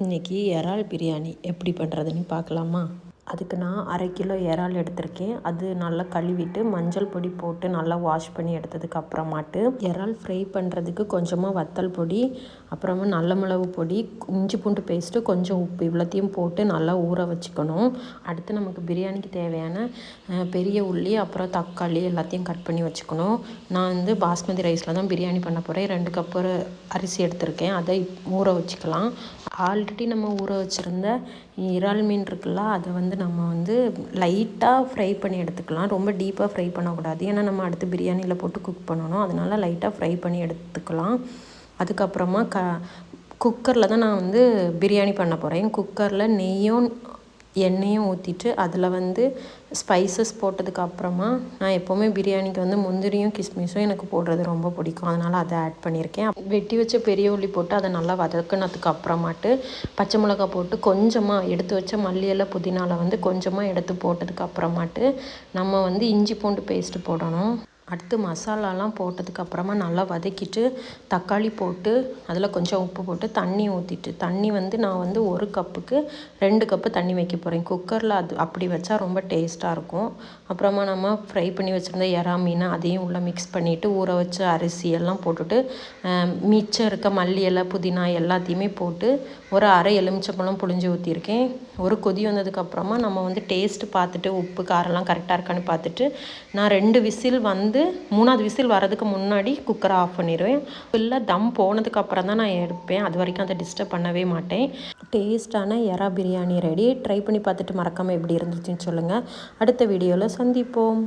இன்றைக்கி இறால் பிரியாணி எப்படி பண்ணுறதுன்னு பார்க்கலாமா? அதுக்கு நான் 1/2 கிலோ இறால் எடுத்திருக்கேன். அது நல்லா கழுவிட்டு மஞ்சள் பொடி போட்டு நல்லா வாஷ் பண்ணி எடுத்ததுக்கு அப்புறமாட்டு இறால் ஃப்ரை பண்ணுறதுக்கு கொஞ்சமாக வத்தல் பொடி, அப்புறமா நல்ல மிளகு பொடி, இஞ்சி பூண்டு பேஸ்ட்டு, கொஞ்சம் உப்பு இவ்வளோத்தையும் போட்டு நல்லா ஊற வச்சுக்கணும். அடுத்து நமக்கு பிரியாணிக்கு தேவையான பெரிய உள்ளி, அப்புறம் தக்காளி எல்லாத்தையும் கட் பண்ணி வச்சுக்கணும். நான் வந்து பாஸ்மதி ரைஸில் தான் பிரியாணி பண்ண போகிறேன். 2 கப்பு அரிசி எடுத்திருக்கேன். அதை ஊற வச்சுக்கலாம். ஆல்ரெடி நம்ம ஊற வச்சுருந்த இறால் மீன் இருக்குல்ல, அதை வந்து நம்ம வந்து லைட்டாக ஃப்ரை பண்ணி எடுத்துக்கலாம். ரொம்ப டீப்பாக ஃப்ரை பண்ணக்கூடாது, ஏன்னா நம்ம அடுத்து பிரியாணியில் போட்டு குக் பண்ணணும். அதனால லைட்டாக ஃப்ரை பண்ணி எடுத்துக்கலாம். அதுக்கப்புறமா குக்கரில் தான் நான் வந்து பிரியாணி பண்ண போகிறேன். குக்கரில் நெய்யும் எண்ணெயும் ஊற்றிட்டு அதில் வந்து ஸ்பைசஸ் போட்டதுக்கு அப்புறமா நான் எப்போவுமே பிரியாணிக்கு வந்து முந்திரியும் கிஸ்மிஸும் எனக்கு போடுறது ரொம்ப பிடிக்கும். அதனால் அதை ஆட் பண்ணியிருக்கேன். வெட்டி வச்ச பெரிய உள்ளி போட்டு அதை நல்லா வதக்கினதுக்கு அப்புறமாட்டு பச்சை மிளகா போட்டு கொஞ்சமாக எடுத்து வச்ச மல்லி இலை புதினால வந்து கொஞ்சமாக எடுத்து போட்டதுக்கு அப்புறமாட்டு நம்ம வந்து இஞ்சி பூண்டு பேஸ்ட்டு போடணும். அடுத்து மசாலாலாம் போட்டதுக்கு அப்புறமா நல்லா வதக்கிட்டு தக்காளி போட்டு அதில் கொஞ்சம் உப்பு போட்டு தண்ணி ஊற்றிட்டு, தண்ணி வந்து நான் வந்து 1 கப்புக்கு 2 கப்பு தண்ணி வைக்க போகிறேன். குக்கரில் அது அப்படி வச்சா ரொம்ப டேஸ்ட்டாக இருக்கும். அப்புறமா நம்ம ஃப்ரை பண்ணி வச்சுருந்த இறா மீனை அதையும் உள்ளே மிக்ஸ் பண்ணிவிட்டு ஊற வச்ச அரிசி எல்லாம் போட்டுட்டு மிச்சம் இருக்க மல்லி இலை புதினா எல்லாத்தையுமே போட்டு ஒரு 1/2 எலுமிச்சம்பழம் புழிஞ்சு ஊற்றிருக்கேன். ஒரு கொதி வந்ததுக்கப்புறமா நம்ம வந்து டேஸ்ட்டு பார்த்துட்டு உப்பு காரெல்லாம் கரெக்டாக இருக்கான்னு பார்த்துட்டு நான் 2 விசில் வந்து 3ஆவது விசில் வரதுக்கு முன்னாடி குக்கரை ஆஃப் பண்ணிடுவேன். ஃபுல்லாக தம் போனதுக்கப்புறம் தான் நான் எடுப்பேன். அது வரைக்கும் அதை டிஸ்டர்ப் பண்ணவே மாட்டேன். டேஸ்ட்டான இறா பிரியாணி ரெடி. ட்ரை பண்ணி பார்த்துட்டு மறக்காமல் எப்படி இருந்துச்சுன்னு சொல்லுங்கள். அடுத்த வீடியோவில் சந்திப்போம்.